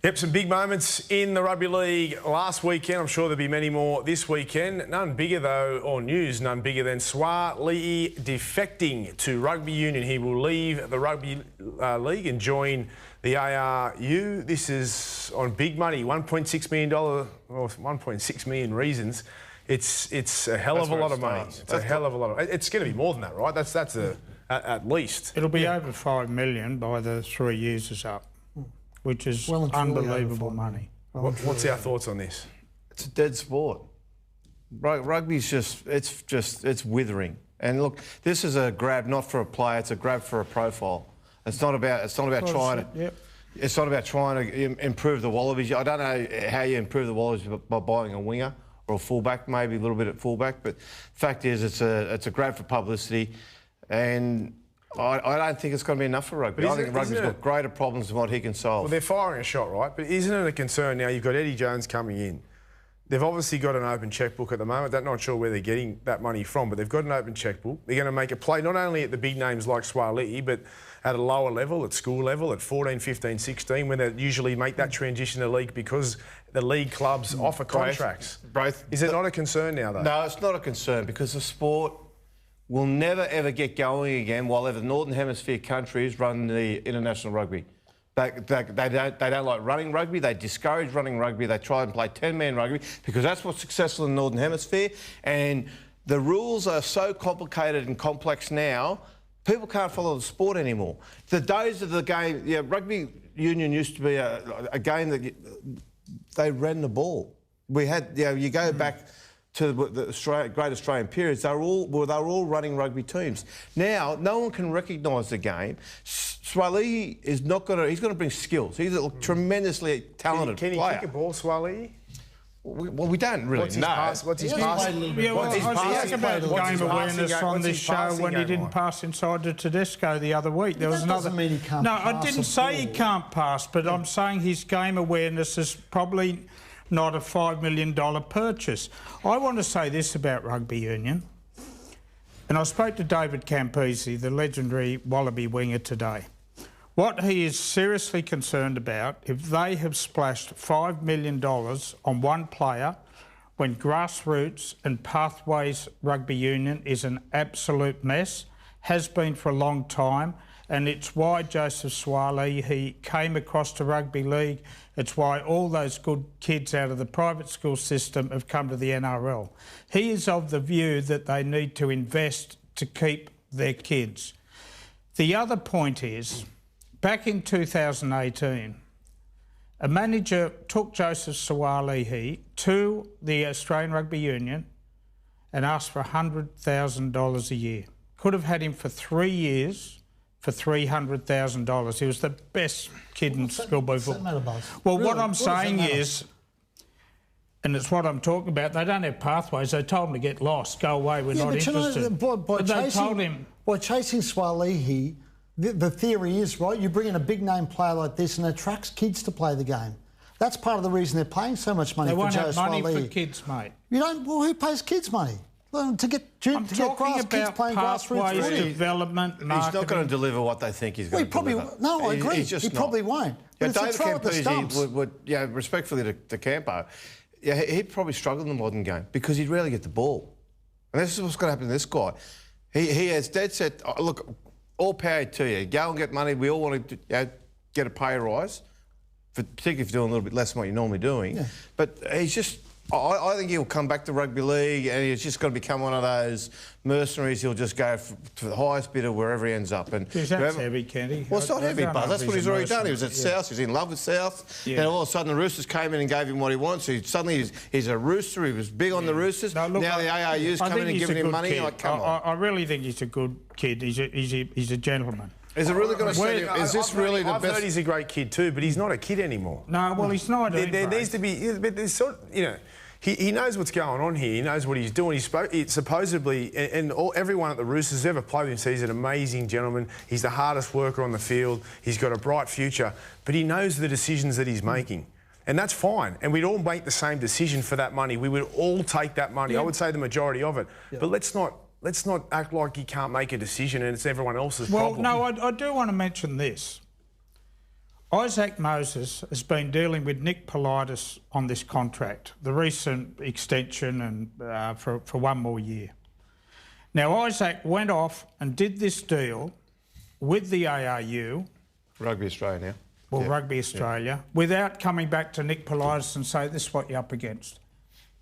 Yep, some big moments in the Rugby League last weekend. I'm sure there'll be many more this weekend. None bigger, though, or news, none bigger than Sua'ali'i defecting to Rugby Union. He will leave the Rugby League and join the ARU. This is on big money, $1.6 million, or 1.6 million reasons. It's a hell of a lot of money. It's a hell of a lot of. It's going to be more than that, right? That's at least. It'll be over $5 million by the 3 years is up, which is unbelievable money. What's our thoughts on this? It's a dead sport. Rugby's it's withering. And look, this is a grab not for a player; it's a grab for a profile. It's not about trying to improve the Wallabies. I don't know how you improve the Wallabies by buying a winger or a fullback, maybe a little bit at fullback. But the fact is, it's a grab for publicity, and I don't think it's going to be enough for rugby. I think rugby's got greater problems than what he can solve. Well, they're firing a shot, right? But isn't it a concern now? You've got Eddie Jones coming in. They've obviously got an open checkbook at the moment. They're not sure where they're getting that money from, but they've got an open checkbook. They're going to make a play not only at the big names like Sua'ali'i, but at a lower level, at school level, at 14, 15, 16, when they usually make that transition to league because the league clubs offer contracts. Is it not a concern now, though? No, it's not a concern because the sport will never, ever get going again while the Northern Hemisphere countries run the international rugby. They don't like running rugby. They discourage running rugby. They try and play 10-man rugby because that's what's successful in the Northern Hemisphere. And the rules are so complicated and complex now, people can't follow the sport anymore. The days of the game, rugby union used to be a game that they ran the ball. We had, you go back to the Great Australian periods, they were all running rugby teams. Now, no one can recognise the game. Sua'ali'i is not going to. He's going to bring skills. He's a tremendously talented player. Can he kick a ball, Sua'ali'i? Well, we don't really know. What's his pass? I spoke about game awareness on this show when he didn't pass inside the Tedesco the other week. There was another. Doesn't mean he can't pass. No, I didn't say he can't pass, but I'm saying his game awareness is probably not a $5 million purchase. I want to say this about rugby union, and I spoke to David Campese, the legendary Wallaby winger, today. What he is seriously concerned about, if they have splashed $5 million on one player when grassroots and pathways rugby union is an absolute mess, has been for a long time, and it's why Joseph Sua'ali'i came across to rugby league. It's why all those good kids out of the private school system have come to the NRL. He is of the view that they need to invest to keep their kids. The other point is, back in 2018, a manager took Joseph Sua'ali'i to the Australian Rugby Union and asked for $100,000 a year. Could have had him for 3 years for $300,000. He was the best kid in schoolboy football. Well, really, what I'm saying is, and it's what I'm talking about, they don't have pathways. They told him to get lost, go away, we're not interested. But they told him... By chasing Sua'ali'i, the theory is, right, you bring in a big-name player like this and it attracts kids to play the game. That's part of the reason they're paying so much money for Joe Sua'ali'i. They won't have money for kids, mate. You don't... Well, who pays kids money? To get kids playing grassroots footy. Development, marketing. He's not going to deliver what they think he's going to deliver. No, I agree. He probably won't. David Campese would respectfully to Campo, he'd probably struggle in the modern game because he'd rarely get the ball. And this is what's going to happen to this guy. He has dead set, look, all power to you. Go and get money. We all want to get a pay rise, particularly if you're doing a little bit less than what you're normally doing. Yeah. But he's just... I think he'll come back to rugby league and he's just going to become one of those mercenaries. He'll just go to the highest bidder wherever he ends up. And that's heavy, Kenty. Well, it's not heavy, but that's what he's already done. He was at South, he was in love with South, and all of a sudden the Roosters came in and gave him what he wants. Suddenly he's a Rooster, he was big on the Roosters. No, look, now the ARU's coming and giving him money. Like, come on. I really think he's a good kid. He's a gentleman. Is it really going to say... Is this really the best... I've heard he's a great kid too, but he's not a kid anymore. No, well, he's not. There needs to be... But there's sort of, you know... He knows what's going on here. He knows what he's doing. He's supposedly, and everyone at the Roosters who's ever played with him says he's an amazing gentleman. He's the hardest worker on the field. He's got a bright future, but he knows the decisions that he's making. And that's fine. And we'd all make the same decision for that money. We would all take that money. Yeah. I would say the majority of it. Yeah. But let's not act like he can't make a decision and it's everyone else's problem. Well, no, I do want to mention this. Isaac Moses has been dealing with Nick Politis on this contract, the recent extension and for one more year. Now, Isaac went off and did this deal with the ARU. Rugby Australia now. Well, Rugby Australia, without coming back to Nick Politis and say, this is what you're up against.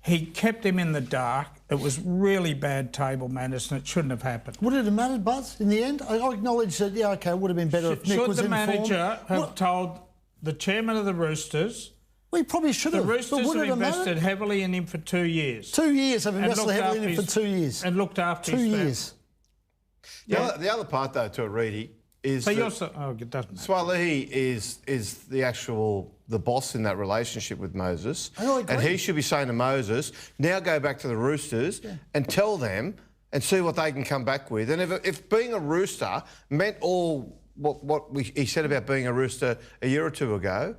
He kept him in the dark. It was really bad table manners and it shouldn't have happened. Would it have mattered, Buzz, in the end? I acknowledge that, yeah, OK, it would have been better if Nick was informed. Should the manager have told the chairman of the Roosters... We probably should have. The Roosters have invested heavily in him for 2 years. 2 years have invested heavily in him for 2 years. And looked after his 2 years. The other part, though, to it, Reedy, is so it doesn't matter. Sua'ali'i is the boss in that relationship with Moses. I agree. And he should be saying to Moses, now go back to the Roosters and tell them and see what they can come back with. And if being a Rooster meant all he said about being a Rooster a year or two ago,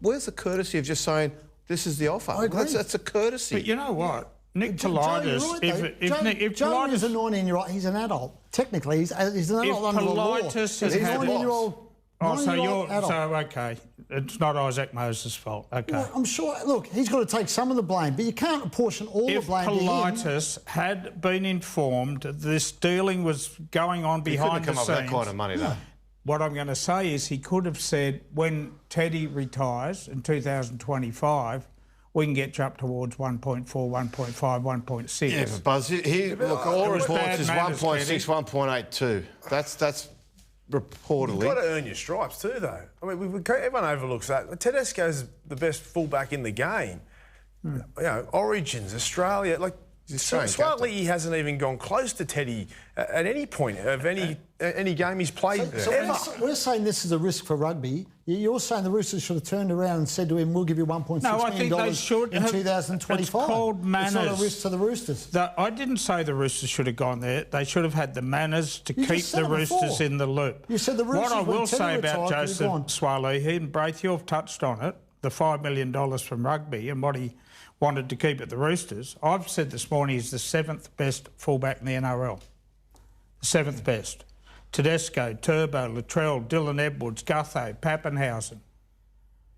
where's the courtesy of just saying, this is the offer? I agree. That's a courtesy. But you know what? Nick Politis, if Joe is a 19-year-old, he's an adult. Technically, he's an adult under the law. He's a 19-year-old. OK. It's not Isaac Moses' fault. OK. Well, I'm sure, look, he's got to take some of the blame, but you can't apportion all the blame to him. If Politis had been informed this dealing was going on behind the scenes... He couldn't have come up with that kind of money, though. What I'm going to say is he could have said, when Teddy retires in 2025, we can get you up towards 1.4, 1.5, 1.6. Yeah, but Buzz, look, all reports is 1.6, 1.82. That's reportedly. You've got to earn your stripes too, though. I mean, everyone overlooks that. Tedesco's the best fullback in the game. You know, Origins, Australia, like... Sua'ali'i hasn't even gone close to Teddy at any point of any game he's played ever. We're saying this is a risk for rugby. You're saying the Roosters should have turned around and said to him, we'll give you $1.6 million in 2025. It's called manners. It's not a risk to the Roosters. I didn't say the Roosters should have gone there. They should have had the manners to keep the Roosters in the loop. You said the Roosters. What I will say about Joseph Sua'ali'i, and Braith, you've touched on it, the $5 million from Rugby and what he wanted to keep at the Roosters. I've said this morning he's the 7th best fullback in the NRL. The 7th best. Tedesco, Turbo, Latrell, Dylan Edwards, Gutho, Pappenhausen.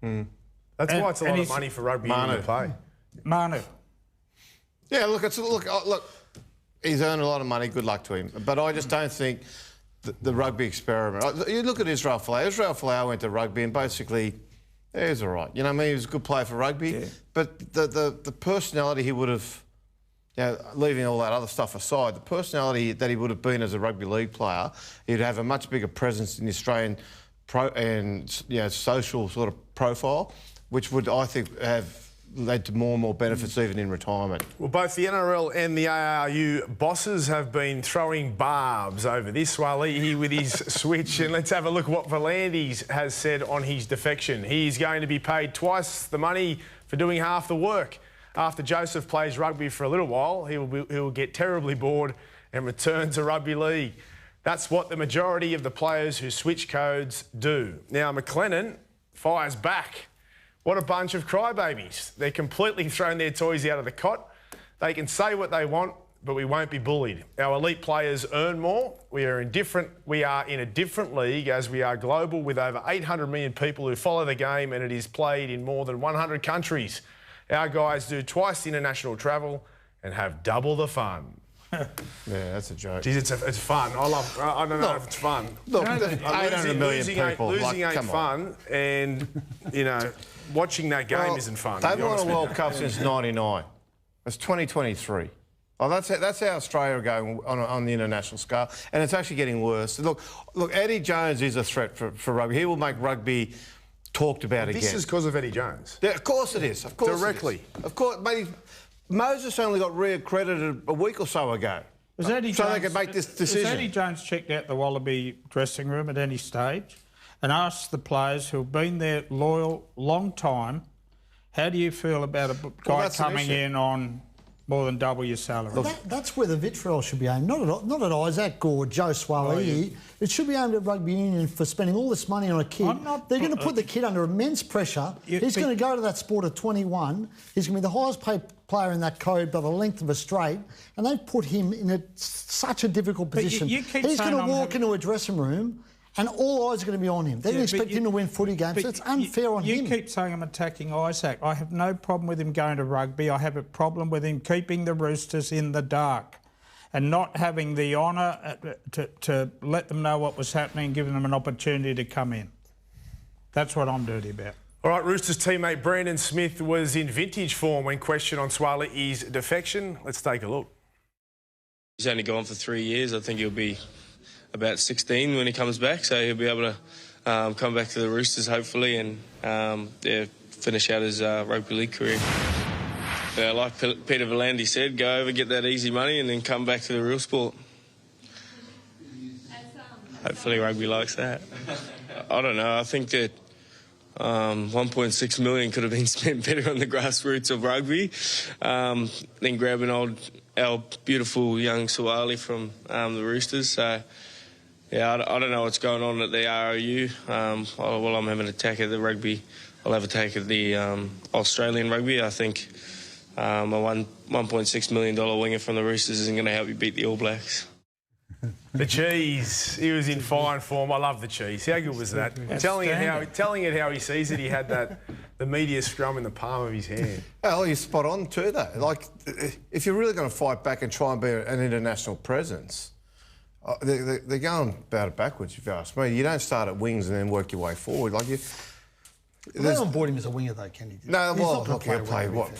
That's why it's a lot of money for Rugby Union to pay. Manu. Yeah, look, he's earned a lot of money, good luck to him. But I just don't think the rugby experiment... You look at Israel Folau. Israel Folau went to rugby and basically... Yeah, he was all right. You know what I mean? He was a good player for rugby. But the personality he would have, you know, leaving all that other stuff aside, the personality that he would have been as a rugby league player, he'd have a much bigger presence in the Australian social sort of profile, which would, I think, have led to more and more benefits even in retirement. Well, both the NRL and the ARU bosses have been throwing barbs over this. Sua'ali'i with his switch. And let's have a look at what Volandis has said on his defection. He's going to be paid twice the money for doing half the work. After Joseph plays rugby for a little while, he will get terribly bored and return to rugby league. That's what the majority of the players who switch codes do. Now, McLennan fires back. What a bunch of crybabies. They're completely thrown their toys out of the cot. They can say what they want, but we won't be bullied. Our elite players earn more. We are in a different league as we are global with over 800 million people who follow the game and it is played in more than 100 countries. Our guys do twice the international travel and have double the fun. Yeah, that's a joke. Jeez, it's fun. I don't know if it's fun. Look, 800 million people. Losing ain't fun, and, you know, watching that game isn't fun. They've won a World Cup since '99. It's 2023. Oh, that's how Australia are going on the international scale, and it's actually getting worse. Look, Eddie Jones is a threat for rugby. He will make rugby talked about again. This is because of Eddie Jones. Yeah, of course it is. Of course, directly. Of course, mate. Moses only got reaccredited a week or so ago. So they could make this decision. Has Eddie Jones checked out the Wallaby dressing room at any stage and asked the players who have been there loyal, long time, how do you feel about a guy coming in on more than double your salary? That's where the vitriol should be aimed, not at Isaac or Joe Sua'ali'i. It should be aimed at Rugby Union for spending all this money on a kid. They're going to put the kid under immense pressure. He's going to go to that sport at 21. He's going to be the highest paid player in that code by the length of a straight, and they've put him in such a difficult position. He's going to walk into a dressing room and all eyes are going to be on him. They're going to expect him to win footy games. So it's unfair on him. You keep saying I'm attacking Isaac. I have no problem with him going to rugby. I have a problem with him keeping the Roosters in the dark and not having the honour to let them know what was happening and giving them an opportunity to come in. That's what I'm dirty about. All right, Roosters teammate Brandon Smith was in vintage form when questioned on Sua'ali'i's defection. Let's take a look. He's only gone for 3 years. I think he'll be about 16 when he comes back, so he'll be able to come back to the Roosters hopefully and finish out his rugby league career. Yeah, like Peter V'landys said, go over, get that easy money and then come back to the real sport. Hopefully rugby likes that. I don't know, I think that 1.6 million could have been spent better on the grassroots of rugby than grabbing our beautiful young Sua'ali'i from the Roosters. So, yeah, I don't know what's going on at the ROU. While I'm having a tack at the rugby, I'll have a tack at the Australian rugby. I think a $1.6 million winger from the Roosters isn't going to help you beat the All Blacks. The cheese. He was in fine form. I love the cheese. How good was that? Telling it how he sees it. He had the media scrum in the palm of his hand. Well, you're spot on too, though. Like, if you're really going to fight back and try and be an international presence, they're going about it backwards, if you ask me. You don't start at wings and then work your way forward. Like they don't board him as a winger, though, can he? No, well, look, he'll play what?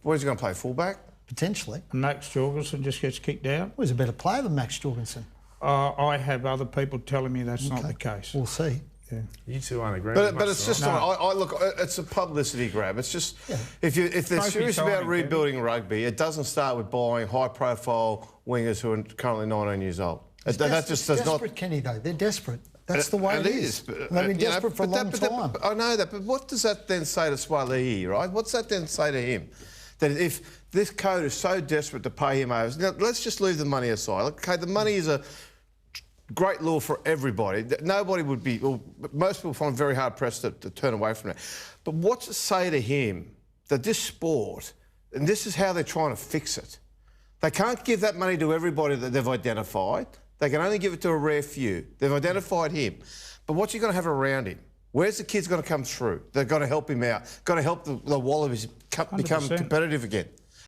Where's he going to play? Fullback? Potentially. Max Jorgensen just gets kicked out. Well, he's a better player than Max Jorgensen. I have other people telling me that's not the case. We'll see. Yeah. You two aren't agreeing. But it's just look. It's a publicity grab. It's just if they're serious about rebuilding rugby, it doesn't start with buying high-profile wingers who are currently 19 years old. That just does not. Desperate, Kenny, though. They're desperate. That's the way it is. They've been desperate for a long time. I know that, but what does that then say to Sua'ali'i, right? What's that then say to him? That if this code is so desperate to pay him over, now let's just leave the money aside. Okay, the money is a great law for everybody. Nobody would be, well, most people find it very hard pressed to turn away from it. But what's it say to him that this sport, and this is how they're trying to fix it, they can't give that money to everybody that they've identified. They can only give it to a rare few. They've identified him. But what's he going to have around him? Where's the kids going to come through? They've got to help him out. Got to help the Wallabies become competitive again.